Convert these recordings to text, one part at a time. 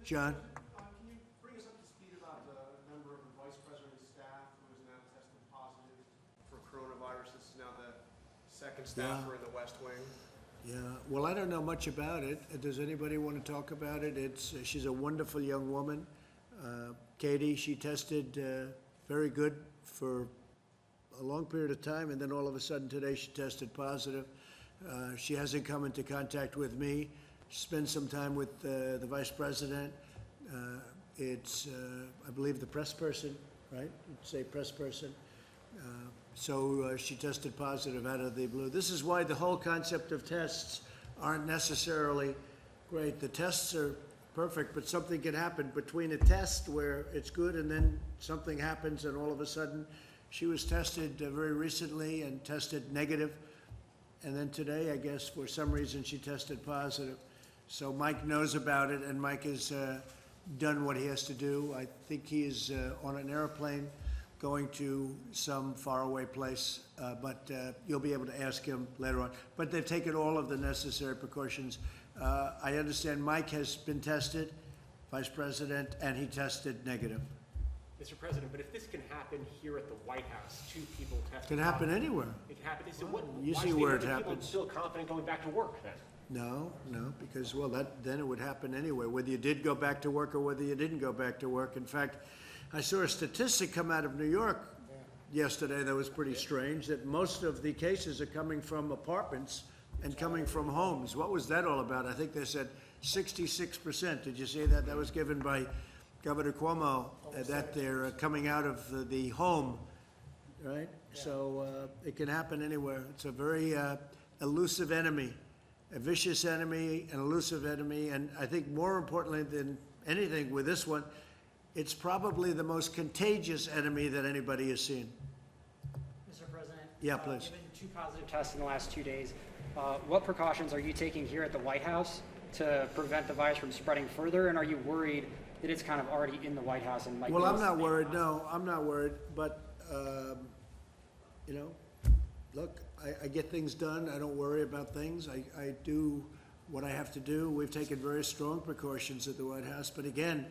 John? Can you bring us up to speed about the member of the Vice President's staff who has now tested positive for coronavirus? This is now the second staffer in the West Wing. Yeah, well, I don't know much about it. Does anybody want to talk about it? She's a wonderful young woman. Katie, she tested very good for a long period of time, and then all of a sudden today she tested positive. She hasn't come into contact with me. She spent some time with the Vice President. It's, I believe, the press person, right? You'd say press person. So she tested positive out of the blue. This is why the whole concept of tests aren't necessarily great. The tests are perfect, but something can happen between a test where it's good and then something happens and all of a sudden she was tested very recently and tested negative. And then today, I guess, for some reason, she tested positive. So Mike knows about it, and Mike has done what he has to do. I think he is on an airplane going to some faraway place, but you'll be able to ask him later on. But they've taken all of the necessary precautions. I understand Mike has been tested, Vice President, and he tested negative. Mr. President, but if this can happen here at the White House, 2 people tested. It can happen anywhere. It can happen. So what? You why see should where the it people happens. Feel confident going back to work then? No, because, well, then it would happen anyway, whether you did go back to work or whether you didn't go back to work. In fact, I saw a statistic come out of New York yesterday that was pretty strange, that most of the cases are coming from apartments and coming from homes. What was that all about? I think they said 66%. Did you see that? That was given by Governor Cuomo, that they're coming out of the home, right? Yeah. So it can happen anywhere. It's a very elusive enemy, a vicious enemy, an elusive enemy, and I think more importantly than anything with this one, it's probably the most contagious enemy that anybody has seen. Mr. President? Yeah, please. Given 2 positive tests in the last 2 days, what precautions are you taking here at the White House to prevent the virus from spreading further? And are you worried that it's kind of already in the White House and might? Well, I'm not worried. No, I'm not worried. But you know, look, I get things done. I don't worry about things. I do what I have to do. We've taken very strong precautions at the White House. But again,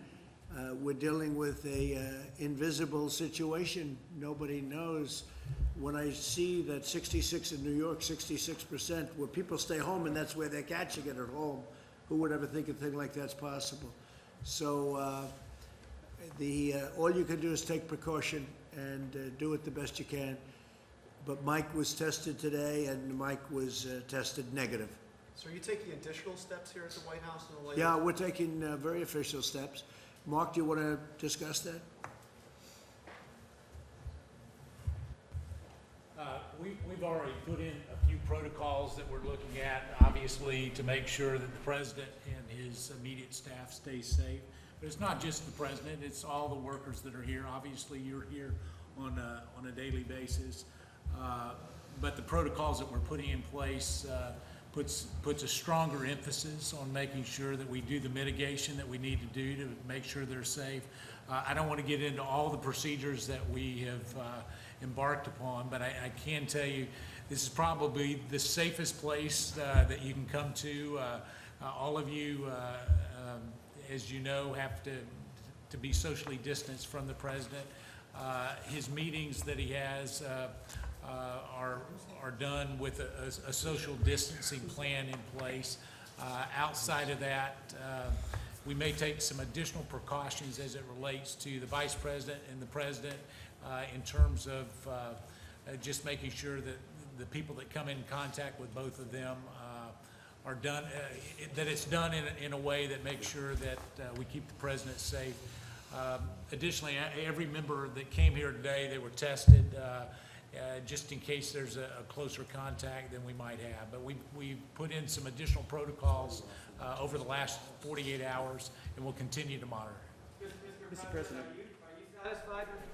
we're dealing with a invisible situation. Nobody knows. When I see that 66 in New York, 66%, where people stay home and that's where they're catching it at home, who would ever think a thing like that's possible? So all you can do is take precaution and do it the best you can. But Mike was tested today, and Mike was tested negative. So are you taking additional steps here at the White House in the latest? Yeah, we're taking very official steps. Mark, do you want to discuss that? We've already put in a few protocols that we're looking at, obviously, to make sure that the president and his immediate staff stay safe. But it's not just the president, it's all the workers that are here. Obviously, you're here on a daily basis. But the protocols that we're putting in place puts a stronger emphasis on making sure that we do the mitigation that we need to do to make sure they're safe. I don't want to get into all the procedures that we have embarked upon, but I can tell you this is probably the safest place that you can come to. All of you, as you know, have to be socially distanced from the president. His meetings that he has are done with a social distancing plan in place. Outside of that, we may take some additional precautions as it relates to the Vice President and the President in terms of just making sure that the people that come in contact with both of them are done, that it's done in a way that makes sure that we keep the President safe. Additionally, every member that came here today, they were tested just in case there's a closer contact than we might have. But we put in some additional protocols over the last 48 hours, and we'll continue to monitor. Mr. President, are you satisfied with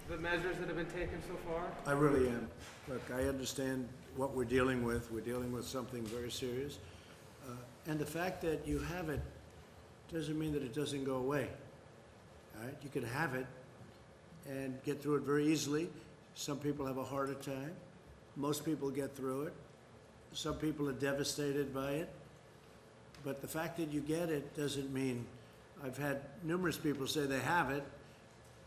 the measures that have been taken so far? I really am. Look, I understand what we're dealing with. We're dealing with something very serious. And the fact that you have it doesn't mean that it doesn't go away. All right? You can have it and get through it very easily. Some people have a harder time. Most people get through it. Some people are devastated by it. But the fact that you get it doesn't mean I've had numerous people say they have it,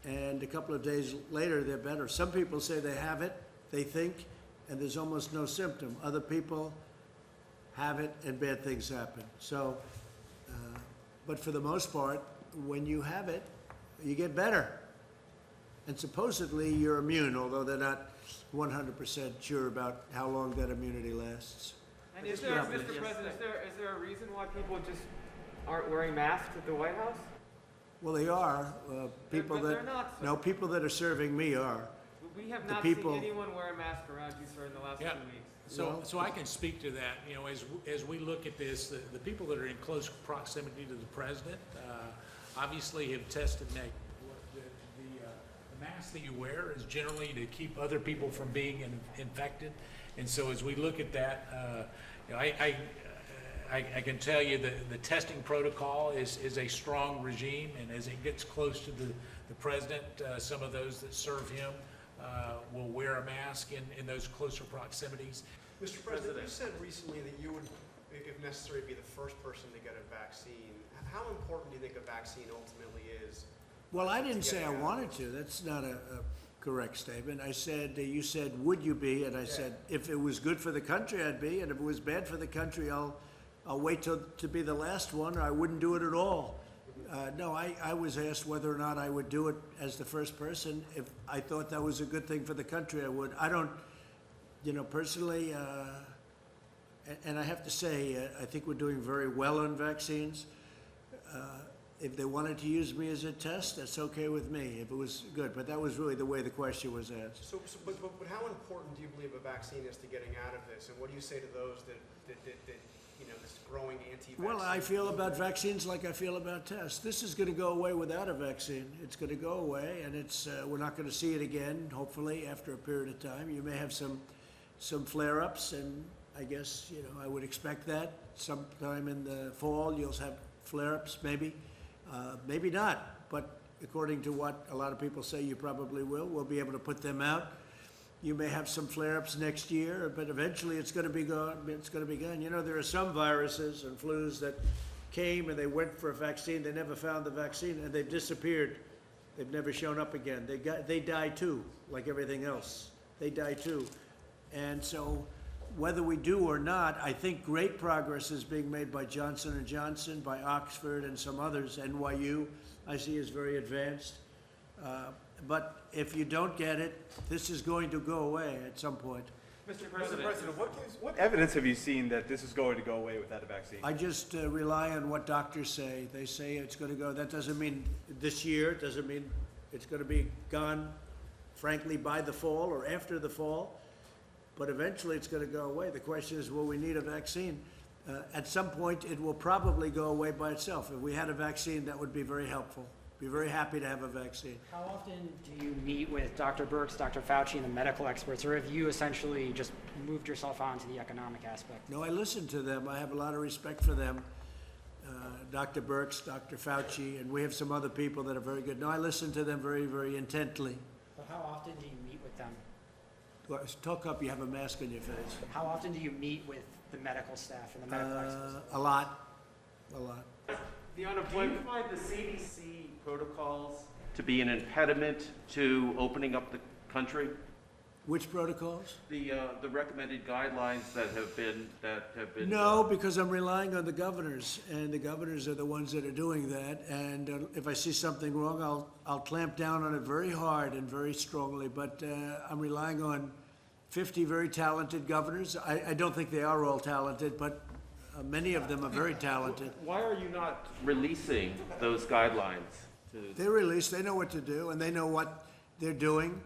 and a couple of days later, they're better. Some people say they have it, they think, and there's almost no symptom. Other people have it, and bad things happen. So, but for the most part, when you have it, you get better. And supposedly, you're immune, although they're not 100% sure about how long that immunity lasts. And is there, Mr. President, is there a reason why people just aren't wearing masks at the White House? Well, they are. People But that, they're not, sir. no, people that are serving me are. We have The not people- seen anyone wear a mask around you, sir, in the last Yeah. 2 weeks. So I can speak to that, you know, as we look at this, the people that are in close proximity to the president, obviously have tested negative. The mask that you wear is generally to keep other people from being infected. And so as we look at that, you know, I can tell you that the testing protocol is a strong regime, and as it gets close to the president, some of those that serve him will wear a mask in those closer proximities. Mr. President, you said recently that you would, if necessary, be the first person to get a vaccine. How important do you think a vaccine ultimately is? Well, I didn't say I Yeah. wanted to. That's not a correct statement. I said, you said, would you be? And I said, if it was good for the country, I'd be. And if it was bad for the country, I'll wait to be the last one, or I wouldn't do it at all. No, I was asked whether or not I would do it as the first person. If I thought that was a good thing for the country, I would. I don't, you know, personally, and I have to say, I think we're doing very well on vaccines. If they wanted to use me as a test, that's okay with me, if it was good. But that was really the way the question was asked. But how important do you believe a vaccine is to getting out of this? And what do you say to those that you know, this growing anti-vaccine? Well, I feel about vaccines like I feel about tests. This is going to go away without a vaccine. It's going to go away, and it's we're not going to see it again, hopefully, after a period of time. You may have some flare-ups, and I guess, you know, I would expect that. Sometime in the fall, you'll have flare-ups, maybe. Maybe not, but according to what a lot of people say, you probably will. We'll be able to put them out. You may have some flare-ups next year, but eventually it's going to be gone. It's going to be gone. You know, there are some viruses and flus that came and they went for a vaccine. They never found the vaccine and they've disappeared. They've never shown up again. They die too, like everything else. They die too. And so whether we do or not, I think great progress is being made by Johnson & Johnson, by Oxford and some others. NYU, I see, is very advanced. But if you don't get it, this is going to go away at some point. Mr. President, President, what evidence have you seen that this is going to go away without a vaccine? I just rely on what doctors say. They say it's going to go. That doesn't mean this year. It doesn't mean it's going to be gone, frankly, by the fall or after the fall. But eventually it's going to go away. The question is, will we need a vaccine? At some point, it will probably go away by itself. If we had a vaccine, that would be very helpful. Be very happy to have a vaccine. How often do you meet with Dr. Birx, Dr. Fauci, and the medical experts, or have you essentially just moved yourself on to the economic aspect? No, I listen to them. I have a lot of respect for them. Dr. Birx, Dr. Fauci, and we have some other people that are very good. No, I listen to them very, very intently. But how often do you meet with them? Well, talk up, you have a mask on your face. How often do you meet with the medical staff and the medical experts? A lot. A lot. the unemployment. Do you find the CDC protocols to be an impediment to opening up the country? Which protocols? The recommended guidelines that have been No, because I'm relying on the governors, and the governors are the ones that are doing that. And if I see something wrong, I'll clamp down on it very hard and very strongly. But I'm relying on 50 very talented governors. I don't think they are all talented, but many of them are very talented. Why are you not releasing those guidelines? They're released, they know what to do, and they know what they're doing,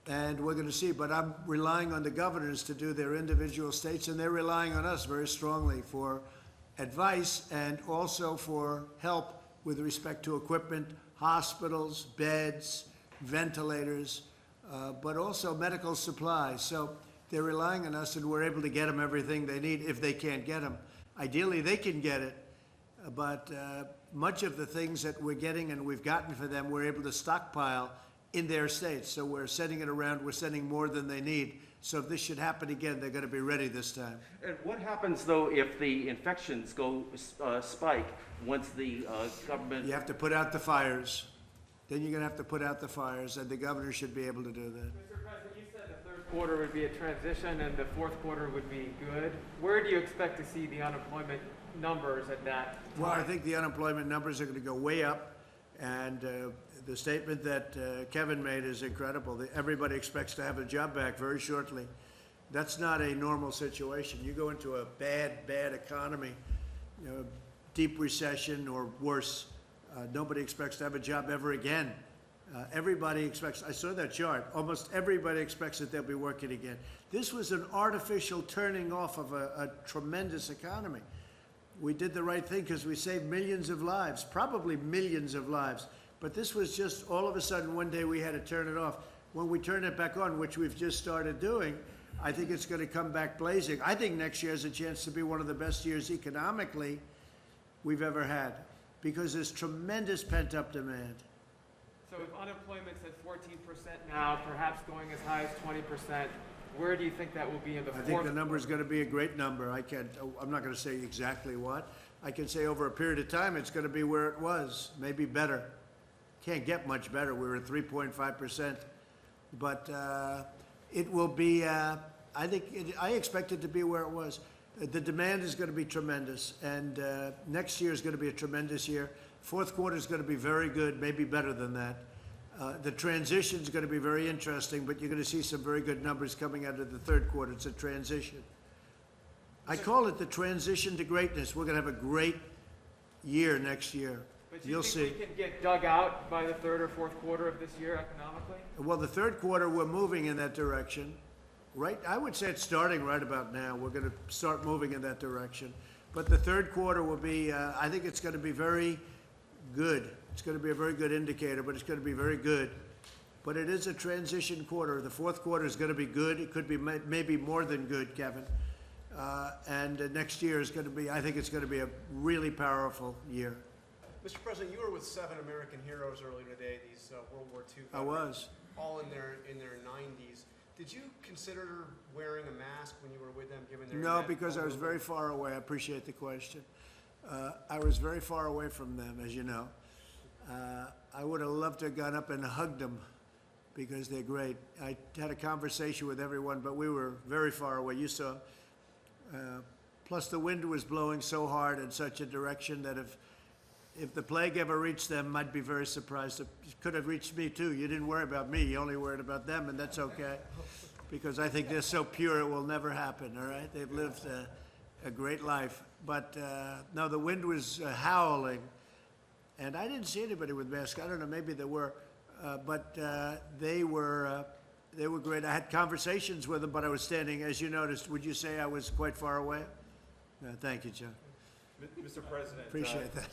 and we're going to see. But I'm relying on the governors to do their individual states, and they're relying on us very strongly for advice and also for help with respect to equipment, hospitals, beds, ventilators, but also medical supplies. So they're relying on us, and we're able to get them everything they need if they can't get them. Ideally, they can get it, but much of the things that we're getting and we've gotten for them, we're able to stockpile in their states. So we're sending it around, we're sending more than they need. So if this should happen again, they're going to be ready this time. And what happens, though, if the infections go spike once the government... You have to put out the fires. Then you're going to have to put out the fires, and the governor should be able to do that. Mr. President, you said the third quarter would be a transition and the fourth quarter would be good. Where do you expect to see the unemployment numbers at that time? Well, I think the unemployment numbers are going to go way up, and the statement that Kevin made is incredible. Everybody expects to have a job back very shortly. That's not a normal situation. You go into a bad economy, deep recession or worse, nobody expects to have a job ever again. Everybody expects, I saw that chart, almost everybody expects that they'll be working again. This was an artificial turning off of a tremendous economy. We did the right thing because we saved millions of lives, probably millions of lives. But this was just all of a sudden one day we had to turn it off. When we turn it back on, which we've just started doing, I think it's going to come back blazing. I think next year has a chance to be one of the best years economically we've ever had because there's tremendous pent-up demand. So if unemployment's at 14% now, perhaps going as high as 20%, where do you think that will be in the fourth? I think the number is going to be a great number. I'm not going to say exactly what. I can say over a period of time it's going to be where it was, maybe better. Can't get much better. We were at 3.5%. But it will be, I expect it to be where it was. The demand is going to be tremendous, and next year is going to be a tremendous year. Fourth quarter is going to be very good, maybe better than that. The transition is going to be very interesting, but you're going to see some very good numbers coming out of the third quarter. It's a transition. I call it the transition to greatness. We're going to have a great year next year. But You'll think see. we can get dug out by the third or fourth quarter of this year economically? Well, the third quarter, we're moving in that direction. Right, I would say it's starting right about now. We're going to start moving in that direction. But the third quarter will be, I think it's going to be very good. It's going to be a very good indicator, but it's going to be very good. But it is a transition quarter. The fourth quarter is going to be good. It could be maybe more than good, Kevin. And next year is going to be, I think it's going to be a really powerful year. Mr. President, you were with 7 American heroes earlier today, these World War II veterans. I was. All in their 90s. Did you consider wearing a mask when you were with them, given their... No, because I was very far away. I appreciate the question. I was very far away from them, as you know. I would have loved to have gone up and hugged them because they're great. I had a conversation with everyone, but we were very far away. You saw. Plus, the wind was blowing so hard in such a direction that if the plague ever reached them, I'd be very surprised. It could have reached me, too. You didn't worry about me. You only worried about them, and that's okay. Because I think they're so pure, it will never happen, all right? They've lived a great life. But, no, the wind was howling. And I didn't see anybody with masks. I don't know, maybe there were. But they were great. I had conversations with them, but I was standing, as you noticed. Would you say I was quite far away? No, thank you, John. Mr. President. Appreciate that.